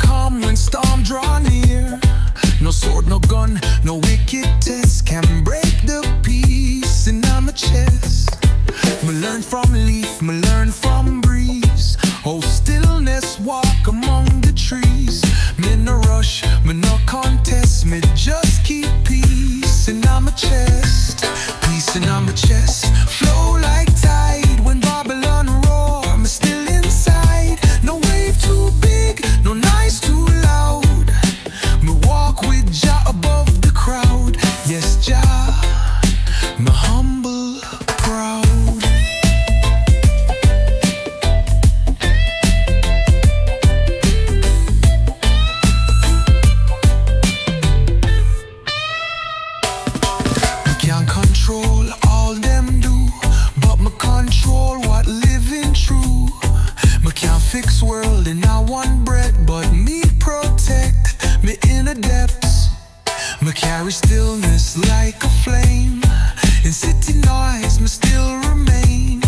come when storm draw near. No sword, no gun, no wicked test can break the peace in my chest. Me learn from leaf, me learn from breeze. Oh, stillness walk among the trees. Me no rush, me no contest. Me just keep peace in my chest. Peace in my chest. Flow like tide when Babylon roar. Me still inside. No wave too big, no nice too loud. Me walk with Jah above the crowd. Yes, Jah, me humble, proud. Can't control all them do, but me control what living true. Me can't fix world in a one breath, but me protect me inner depths. Me carry stillness like a flame. In city noise, me still remain.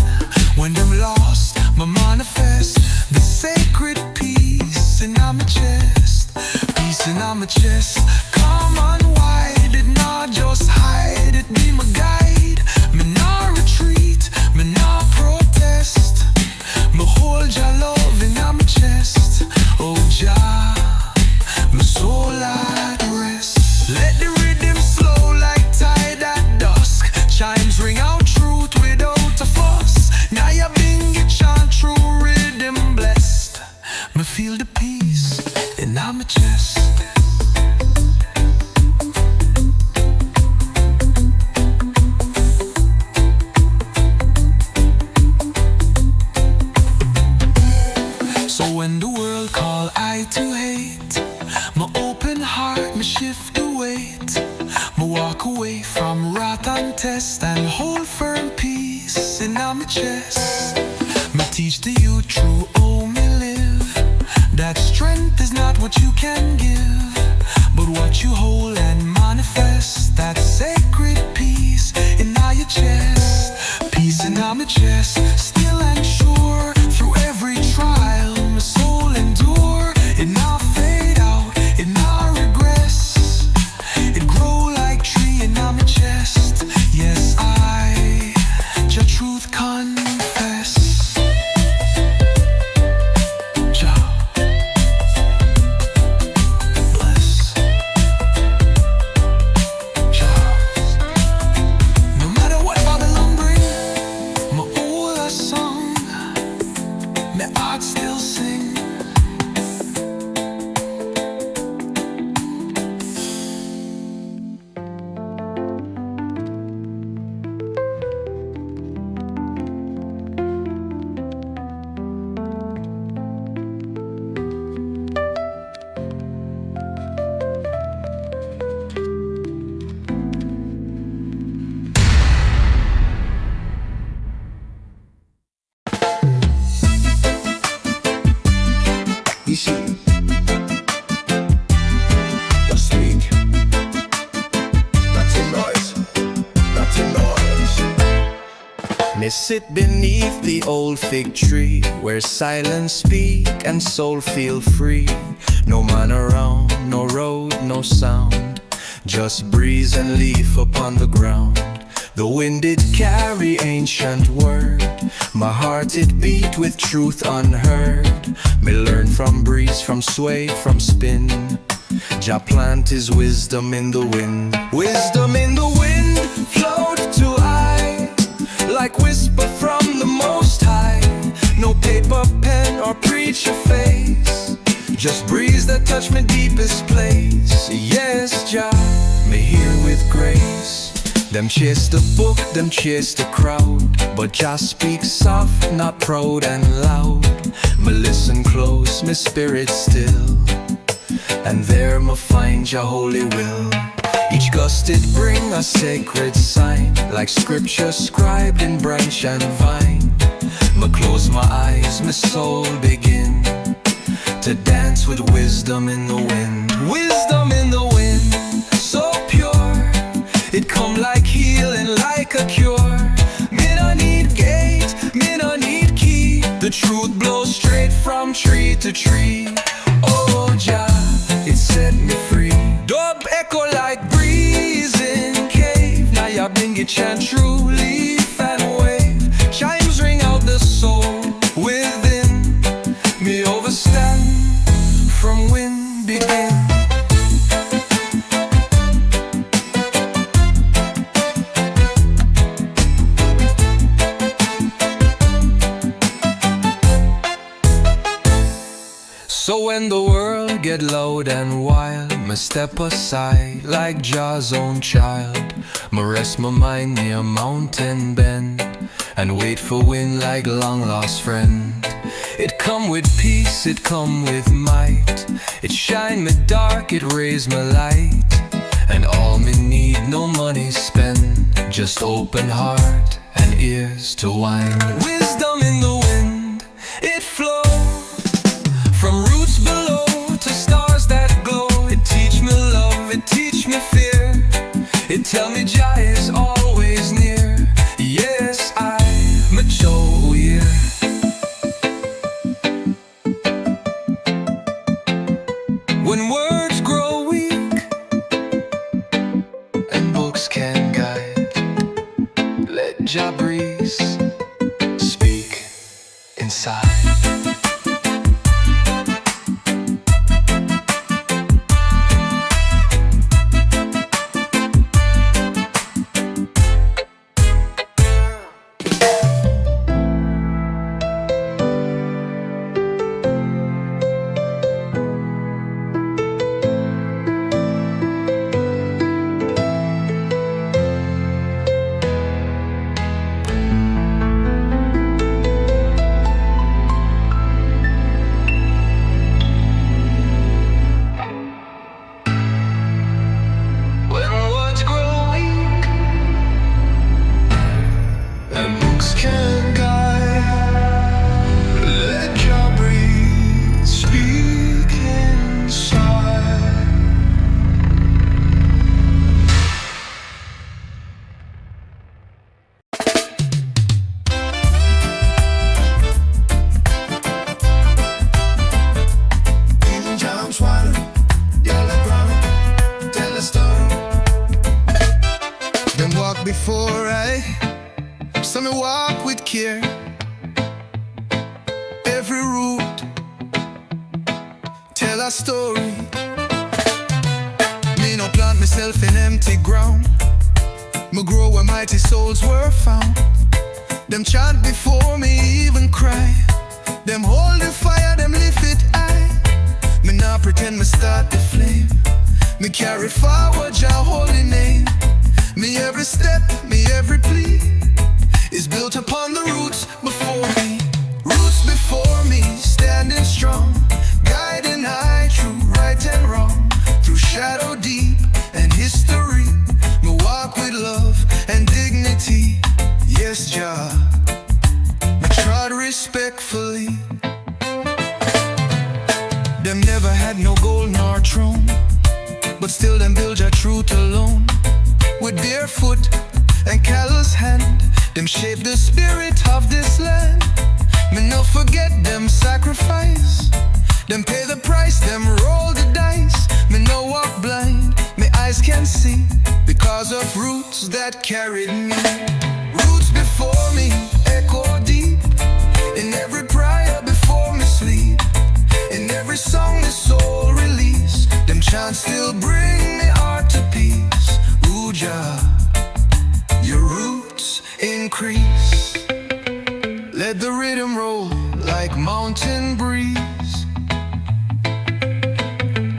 When them lost, me manifest the sacred peace in my chest. Peace in my chest. Come on, wide it, not just hide it. Be my guide. Me not retreat, me not protest. Me hold your love in my chest. Oh Jah, my soul at rest. Let the rhythm slow like tide at dusk. Chimes ring out truth without a fuss. Nyabinghi chant true rhythm blessed. Me feel the peace in my chest. So when the world call I to hate, my open heart, me shift the weight. Me walk away from wrath and test and hold firm peace in my chest. Me teach the youth true, oh me live. That strength is not what you can give, but what you hold and manifest. That sacred peace in your chest. Peace in my chest, still and sure. Through every trial, my soul endure. It not fade out, it not regress. It grow like tree in my chest. Yes, I, your truth confess. Jah bless. Jah. No matter what Babylon bring, my old a song, my heart still sing. You see, just speak. Nothing noise, nothing noise. Me sit beneath the old fig tree, where silence speak and soul feel free. No man around, no road, no sound, just breeze and leaf upon the ground. The wind did carry ancient word, my heart it beat with truth unheard. Me learn from breeze, from sway, from spin. Jah plant his wisdom in the wind. Wisdom in the wind flowed to I, like whisper from the Most High. No paper, pen, or preacher face, just breeze that touch my deepest place. Yes, Jah, me hear with grace. Them chase the book, them chase the crowd, but Jah speaks soft, not proud and loud. Me listen close, me spirit still, and there me find Jah holy will. Each gust it bring a sacred sign, like scripture scribed in branch and vine. Me close my eyes, my soul begin to dance with wisdom in the wind. Wisdom in the wind, so pure. It come like healing, like a cure. Me no need gate, me no need key. The truth blows straight from tree to tree. Oh Jah, set me free. Dub echo like breeze in cave. Nyabinghi chant through leaf and wave. Chimes ring out the soul within. Me overstand from wind begin. So when the world get loud and wild, me step aside like Jah's own child. Me rest my mind near a mountain bend and wait for wind like long lost friend. It come with peace, it come with might. It shine me dark, it raise me light. And all me need, no money spent, just open heart and ears to wine. Wisdom in the wind, it flows from roots below to stars that glow. It teach me love, it teach me fear. It tell me Jah is always near. Yes, I'm a Joe here. When words grow weak and books can guide, let Jah breeze speak inside. Before so me walk with care. Every root tell a story. Me no plant myself in empty ground. Me grow where mighty souls were found. Them chant before me even cry. Them hold the fire, them lift it high. Me not pretend me start the flame. Me carry forward your holy name. Me every step, me every plea is built upon the roots before me. Roots before me, standing strong, guiding high through right and wrong, through shadow deep and history. Me walk with love and dignity. Yes, Jah, me trod respectfully. Them never had no gold nor throne, but still them build your truth alone. With barefoot and callous hand, them shape the spirit of this land. Me no forget them sacrifice. Them pay the price, them roll the dice. Me no walk blind, me eyes can see, because of roots that carried me. Roots before me, echo deep, in every prayer before me sleep. In every song the soul release, them chants still bring me heart to peace. Jah, your roots increase. Let the rhythm roll like mountain breeze.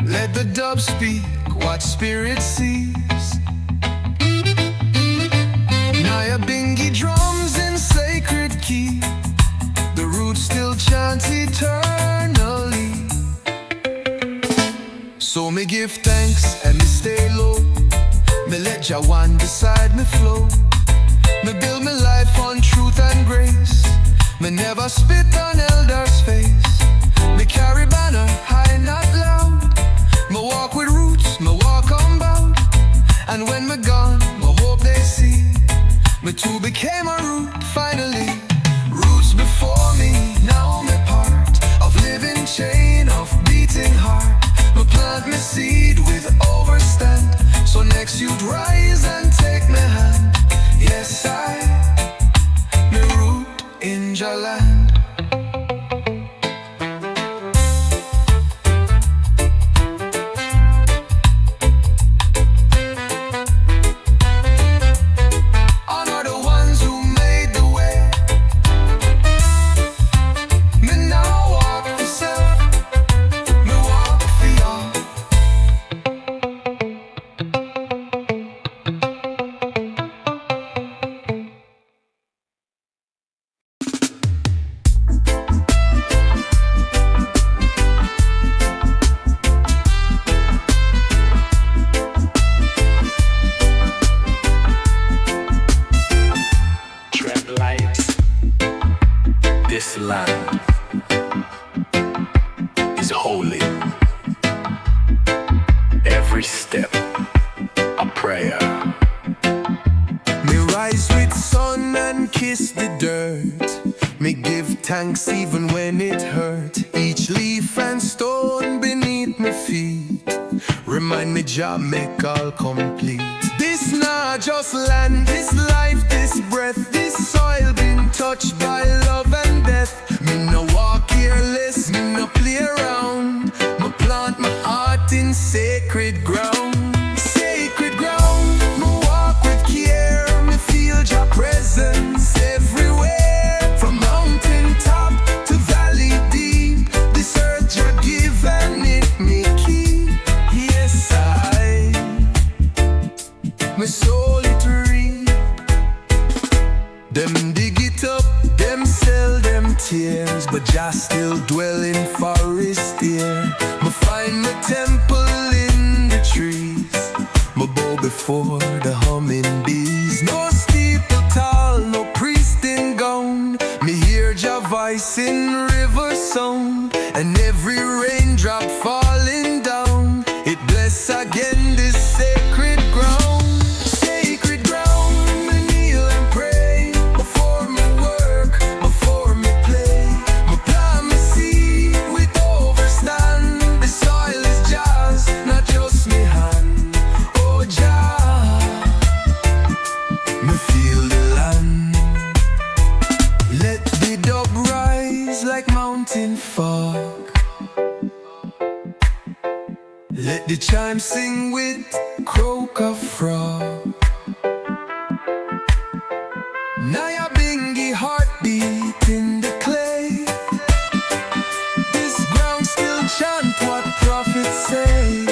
Let the dub speak what spirit sees. Nyabinghi drums in sacred key. The roots still chant eternally. So me give thanks and me stay low. Me let Jah one beside me flow. Me build me life on truth and grace. Me never spit on elders' face. Me carry banner high, not loud. Me walk with roots, me walk unbound. And when me gone, me hope they see me too became a root finally. Roots before me, now me part of living chain of beating heart. Me plant me seed. kiss the dirt. Me give thanks even when it hurt. Each leaf and stone beneath my feet remind me Jah make all complete. This not just land, this life, this breath, this soil been touched by love and death. Me no walk careless, me no play around. Me plant my heart in sacred ground. Sacred ground, me walk with care. Me feel Jah presence everywhere. From mountain top to valley deep, this earth Jah give and it me keep. Yes, my soul it read. Them dig it up, them sell them tears, but Jah still dwell in forest here. Me find my temple in the trees, me bow before the humming bees. No steeple tall, no priest in gown. Me hear Jah voice in river sound, and every raindrop falling down, it bless again this sacred ground. Sacred ground, me kneel and pray before me work, before me play. Me plant my seed with overstand. The soil is Jah's, not just me hand. Oh Jah, me feel the land. Let the dub rise like mountain fog. Let the chimes sing with croak of frog. Nyabinghi heartbeat in the clay. This ground still chant what prophets say.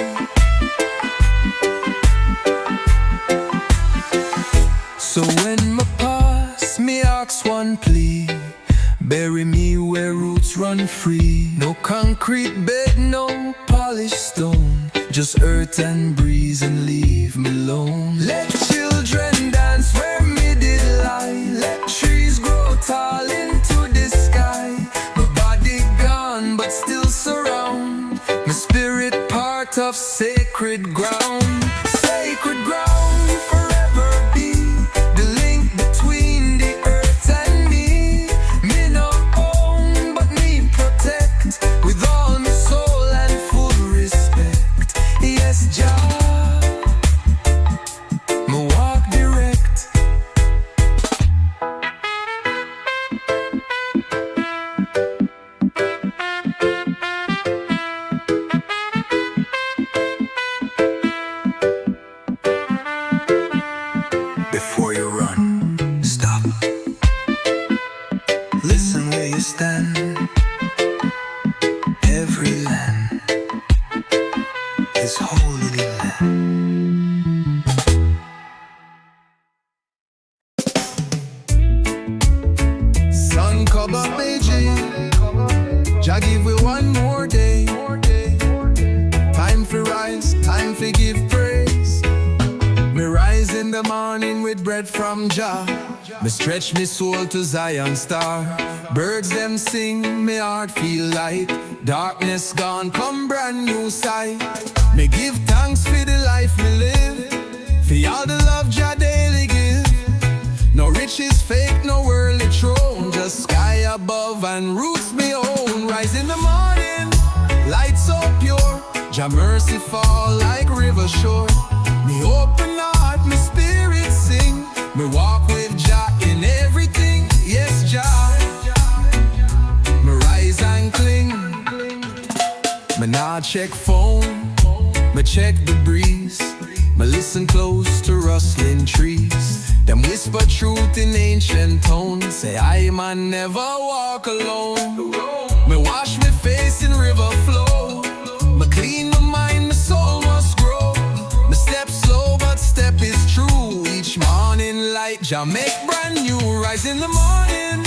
So when me pass, me ask one plea. Bury me where roots run free. No concrete bed, no polished stone, just earth and breeze and leave me alone. Let children dance where me did lie. Let trees grow tall into the sky. My body gone but still surround. My spirit part of sacred ground. Sacred ground forever be the link between the earth and me. Me no own but me protect with all my soul and full respect. Yes, Jah, me walk direct. Before you run, stop. Listen where you stand. Every land is holy land. Sun cover Beijing, Jah give we one more day. Time for rise, time for give praise. Me rise in the morning with bread from Jah. Me stretch me soul to Zion star. Birds them sing, me heart feel light. Darkness gone, come brand new sight. Me give thanks for the life me live, for all the love Jah daily give. No riches fake, no worldly throne, just sky above and roots me own. Rise in the morning, light so pure, Jah mercy fall like river shore. Me open heart, me spirit sing, me walk with Jah in everything. Yes, Jah, me rise and cling. Me nah check phone, me check the breeze. Me listen close to rustling trees. Them whisper truth in ancient tones. Say I man never walk alone. Me wash me face in river flow. Me clean my mind, my soul must grow. Me step slow but step is true. Each morning light Jah make brand new. Rise in the morning,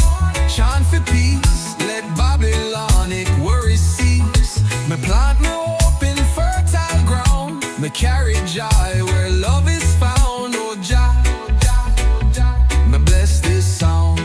chant for peace. Let Babylonic worries cease. Me plant me hope in fertile ground. Me carry joy where love is found. Oh Jah, me bless this sound.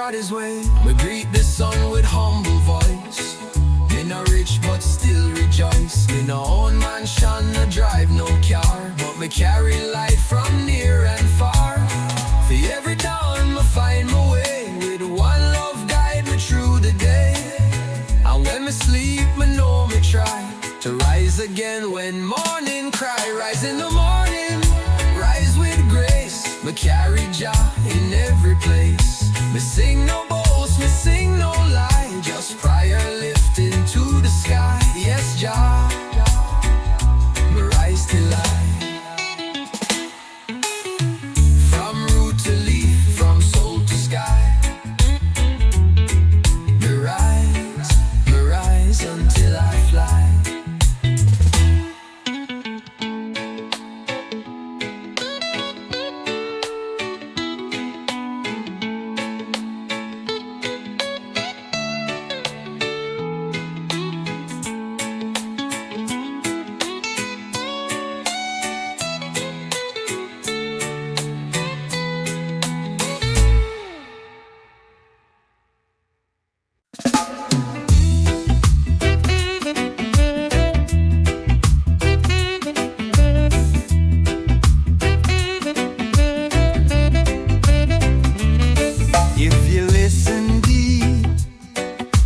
start his way. We greet the sun with humble voice. Me no rich but still rejoice. Me no own mansion, no drive no car, but me carry light from near and far. For every dawn I find my way, with one love guide me through the day. And when me sleep, me know me try to rise again when morning cry. Rise in the morning, rise with grace. Me carry Jah in every place. Me sing no boast, me sing no lie, just prayer lifting to the sky. Yes, Jah, me rise till I. From root to leaf, from soul to sky. Me rise until I fly.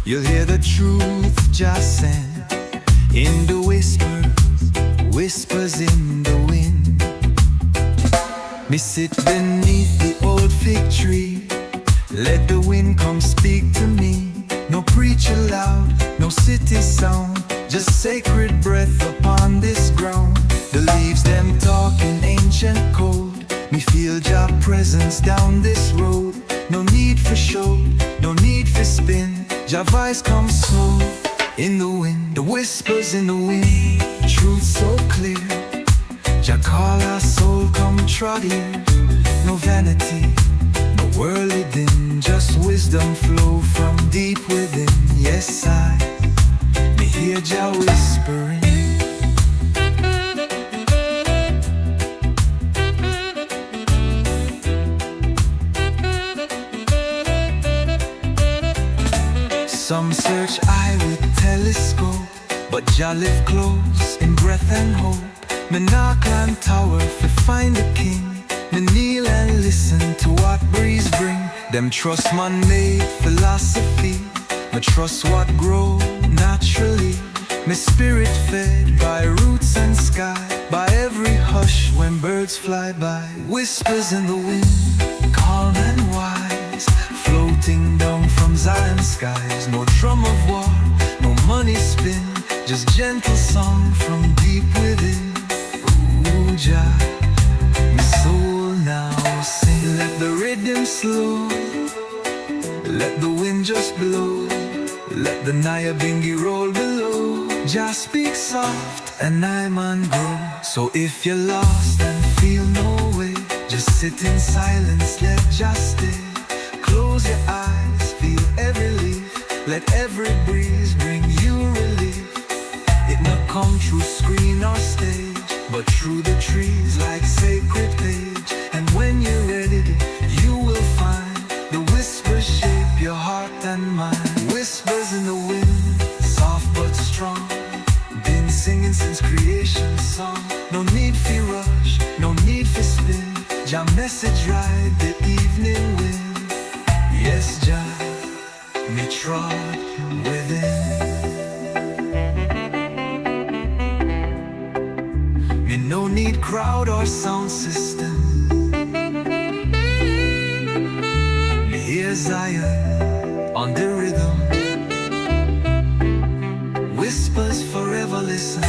You'll hear the truth just sent in the whispers in the wind. Me sit beneath the old fig tree, let the wind come speak to me. No preacher loud, no city sound, just sacred breath upon this ground. The leaves them talking ancient code, me feel Jah presence down this road. No need for show, no need for spin, Jah voice comes slow in the wind. The whispers in the wind, truth so clear. Jah call our soul, come trot here. No vanity, no worldly din, just wisdom flow from deep within. Yes, I me hear Jah whispering. Some search eye with telescope, but Jah live close in breath and hope. Me knock on tower to find the king. Me kneel and listen to what breeze bring. Them trust man-made philosophy, me trust what grow naturally. Me spirit fed by roots and sky, by every hush when birds fly by. Whispers in the wind, calm and wise, floating down from Zion skies. No drum of war, no money spin, just gentle song from deep within. Ooh, Jah, my soul now sing. Let the rhythm slow, let the wind just blow, let the Nyabinghi roll below. Jah speak soft and I man grow. So if you're lost and feel no way, just sit in silence, let Jah stay. Close your eyes, feel every leaf, let every breeze bring you relief. It not come through screen or stage, but through the trees like sacred page. And when you're ready, you will find the whispers shape your heart and mind. Whispers in the wind, soft but strong, been singing since creation song. No need for rush, no need for spin, Jah message ride the evening wind. Yes, Jah, me trod within. Me no need crowd or sound system. Me hear Zion on the rhythm. Whispers forever listen.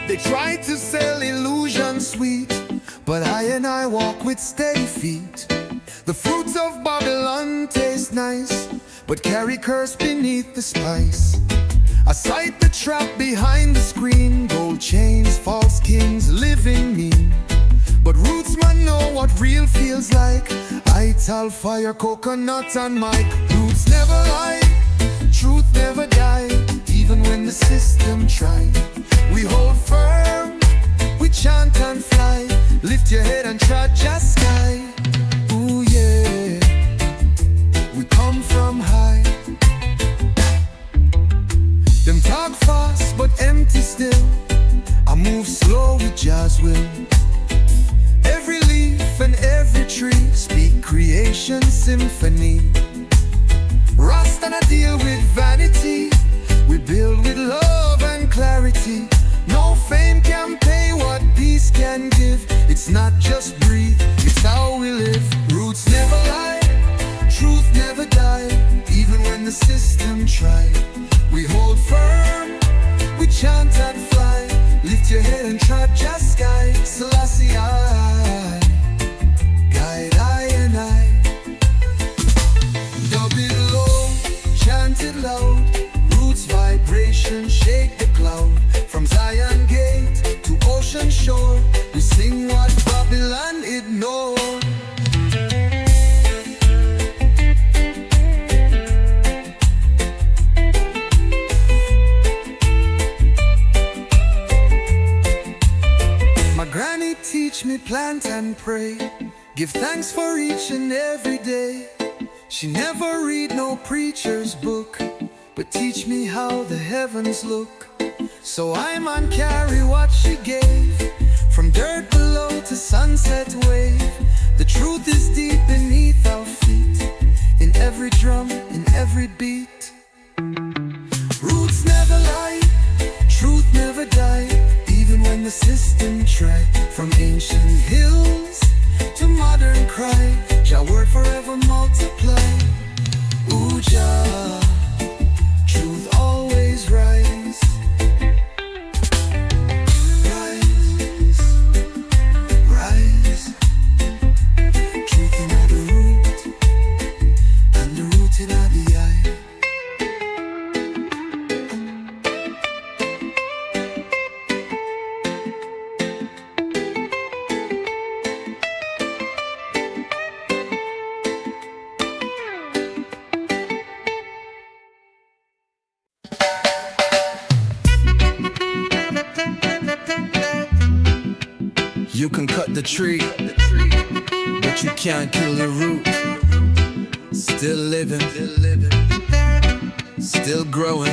They try to sell illusion sweet, but I walk with steady nice, but carry curse beneath the spice. I sight the trap behind the screen, gold chains, false kings, living mean. But Rootsman know what real feels like. I tell fire, coconut and mic. Roots never lie, truth never die. Even when the system try, we hold firm, we chant and fly. Lift your head and trudge a sky. Ooh yeah, we come from high. Them talk fast but empty still. I move slow with jazz will. Every leaf and every tree speak creation symphony. Rasta not deal with vanity, we build with love and clarity. No fame can pay what peace can give. It's not just breathe, it's how we live. Roots never lie, truth never die. Even when the system try, we hold firm, we chant and fly. Lift your head and trudge a sky. Selassie I, guide I and I. Dub it low, chant it loud. Roots vibration shake the cloud. From Zion gate to ocean shore, we sing what Babylon ignored. My granny teach me plant and pray, give thanks for each and every day. She never read no preacher's book, but teach me how the heavens look. So I man carry what she gave, from dirt below to sunset wave. The truth is deep beneath our feet, in every drum, in every beat. Roots never lie, truth never die. Even when the system try, from ancient hills to modern cry, Jah word forever multiply. Ooh Jah, truth always rise. Rise, rise. Truth in the root, and the root in the eye. You can cut the tree, but you can't kill the root. Still living, still growing.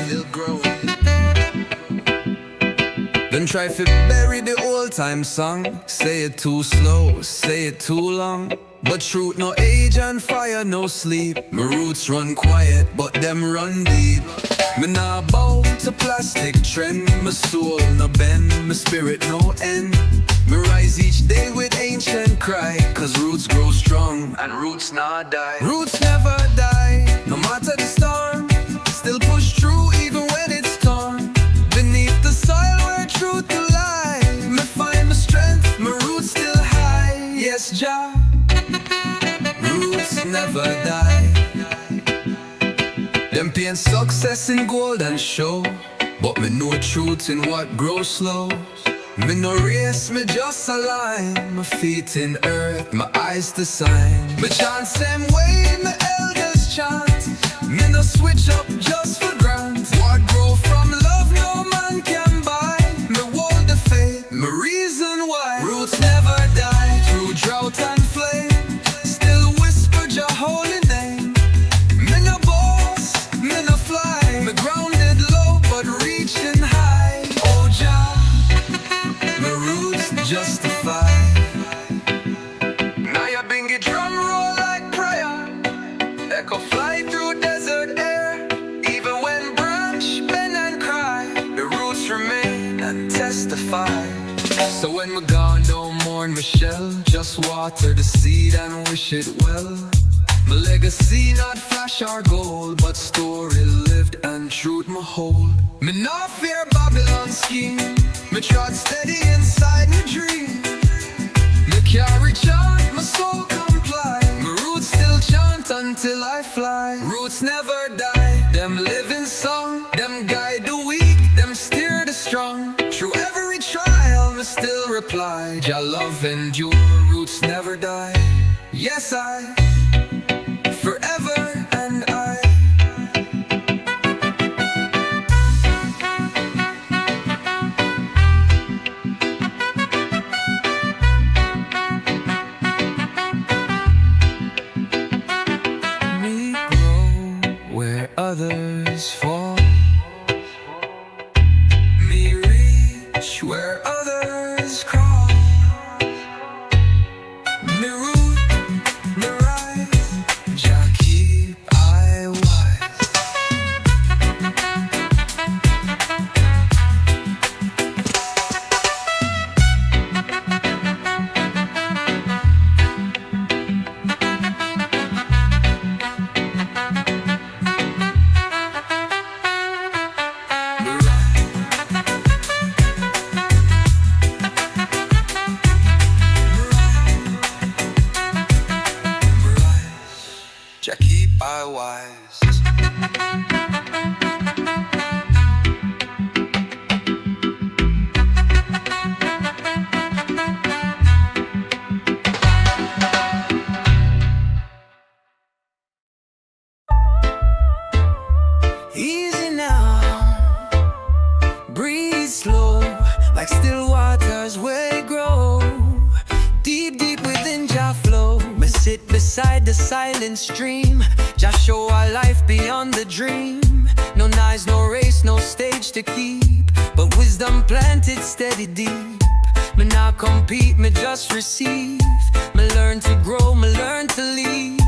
Don't try to bury the old time song. Say it too slow, say it too long. But truth no age and fire no sleep. My roots run quiet, but them run deep. Me nah bow to plastic trend. My soul no bend, my spirit no end. Me rise each day with ancient cry, cause roots grow strong and roots not die. Roots never die, no matter the storm. Still push through even when it's torn. Beneath the soil where truth to lie, me find my strength, my roots still high. Yes, Jah, roots never die. Them paint success in gold and show, but me know truth in what grows slow. Me no race, me just align. My feet in earth, my eyes the sign. Me chant same way my elders chant. Me no switch up just for grant. What grow from love no man can buy. Me hold the faith, my reason why. Roots never die through drought and flame. Still whisper Jah holy name. Me no boss, me no fly. Me grounded low but reaching high. Oh Jah, my roots justify. Nyabinghi drum roll like prayer. Echo fly through desert air. Even when branch bend and cry, the roots remain and testify. So when we're gone, don't mourn Michelle. Just water the seed and wish it well. My legacy not flash or gold, but story lived and truth my hold. Me not fear Babylon's scheme. Me trod steady inside my dream. Me carry chant, my soul comply. My roots still chant until I fly. Roots never die, them living song. Them guide the weak, them steer the strong. Through every trial, me still reply. Jah love endure, roots never die. Yes, I, forever and I. Me grow where others fall. Me reach where others crawl. Me root, me rise, Jah keep I wise. Jah keep I wise. Easy now, breathe slow, like still waters where it grow. Deep, deep within Jah flow. Me sit beside the silent stream. Jah show our life beyond the dream. No knives, no race, no stage to keep, but wisdom planted steady deep. Me not compete, me just receive. Me learn to grow, me learn to leave.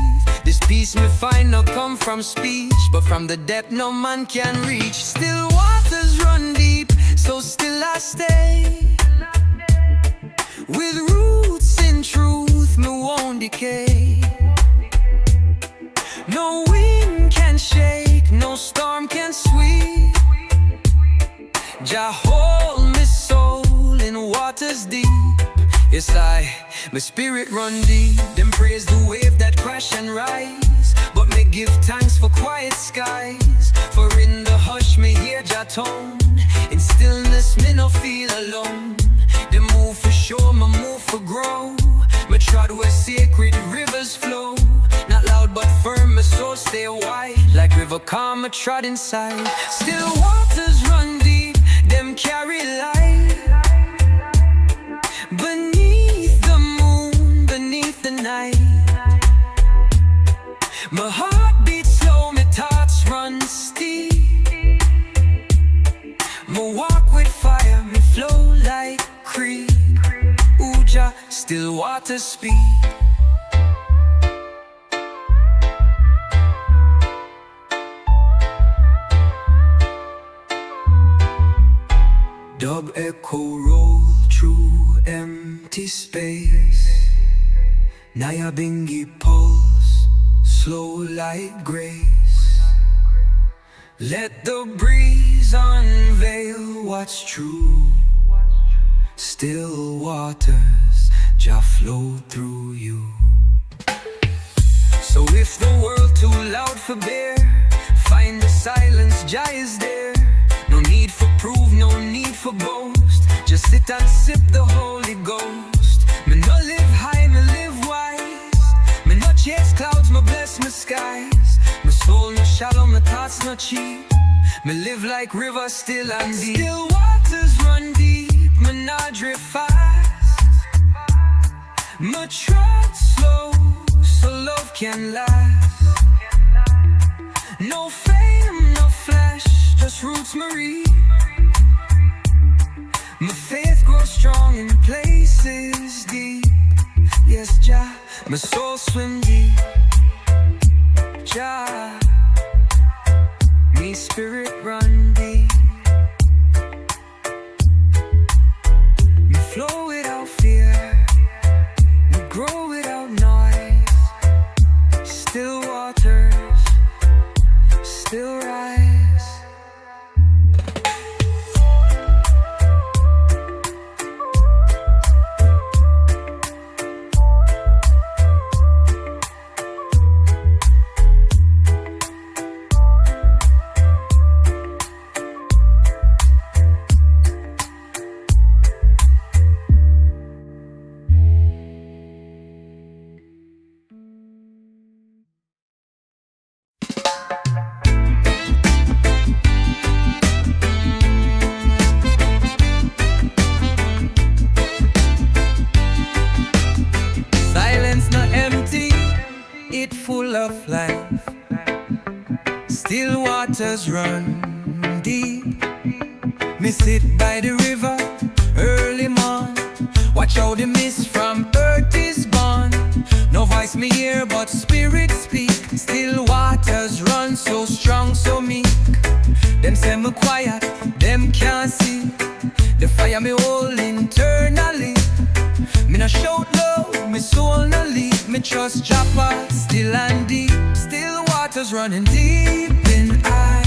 This peace me find not come from speech, but from the depth no man can reach. Still waters run deep, so still I stay. With roots in truth, me won't decay. No wind can shake, no storm can sweep. Jah hold me soul in waters deep. Yes, my spirit run deep. Them praise the wave that crash and rise, but me give thanks for quiet skies. For in the hush me hear Jah tone. In stillness me no feel alone. They move for sure, me move for grow. Me trod where sacred rivers flow. Not loud but firm, my soul stay wide. Like river calm, me trod inside. Still waters run deep, them carry light. Beneath the moon, beneath the night. My heart beats slow, my thoughts run steep. Me walk with fire, me flow like creek. Ooh, Jah, still waters speak. Dub echo roll through empty space. Nyabinghi pulse, slow like grace. Let the breeze unveil what's true. Still waters, Jah flow through you. So if the world too loud for bear, find the silence, Jah is there. No need for proof, no need for boast. Just sit and sip the Holy Ghost. Me no live high, me live wise. Me no chase clouds, me bless my skies. My soul no shallow, my thoughts no cheap. Me live like river still and deep. Still waters run deep, me not drift fast. Me trot slow, so love can last. No fame, no flash, just roots Marie. My faith grows strong in places deep. Yes, Jah, my soul swim deep. Jah, me spirit run deep. Me flow without fear, me grow without noise. Still waters, still rise. still waters run deep. Me sit by the river early morn, watch how the mist from earth is born. No voice me hear but spirit speak, still waters run so strong so meek. Them say me quiet, them can't see the fire me hold internally. Me no shout low, me soul no leak, me trust Japa still and deep. Still waters running deep in I,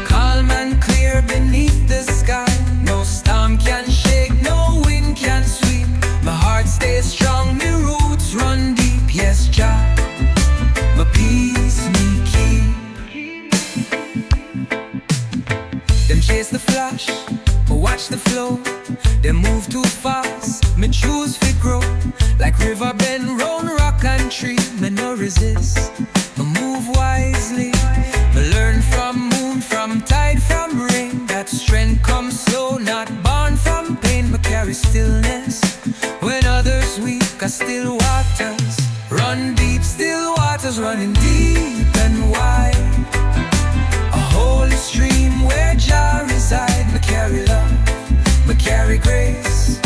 calm and clear beneath the sky. No storm can shake, no wind can sweep. My heart stays strong, me roots run deep. Yes, Jah, my peace me keep. Them chase the flash, but watch the flow. Them move too fast, me choose fi grow. Like river bend round rock and tree, me no resist, me move wisely. Me learn from moon, from tide, from rain. That strength comes slow, not born from pain. Me carry stillness when others weak. I still waters run deep, still waters running deep and wide. A holy stream where Jah reside. Me carry love, me carry grace.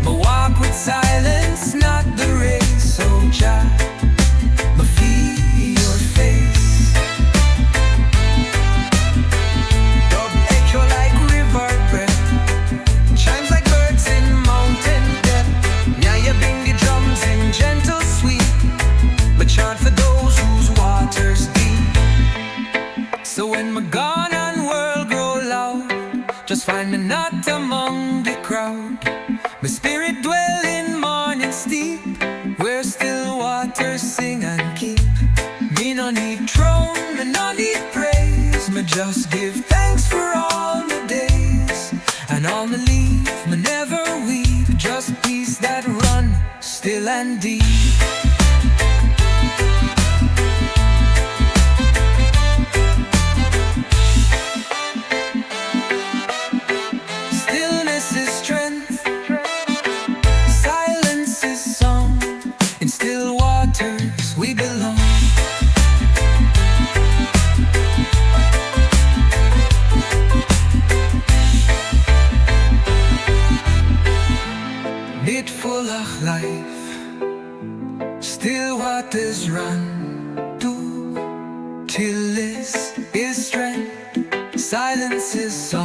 Me walk with silence, not the race. So Jah, me feel your face. Dub echo like river breath, chimes like birds in mountain depth. Nyabinghi drums in gentle sweep, but chant for those whose waters deep. So when my gone and world grow loud, just find me not among the crowd. My spirit dwell in morning steep, where still waters sing and keep. Me no need throne, me no need praise. Me just give thanks for all my days. And all me leave, me never weep. Just peace that run still and deep. Stillness is strength, silence is song. In still waters we belong. Bit full of life, still waters run to, till this is strength, silence is song.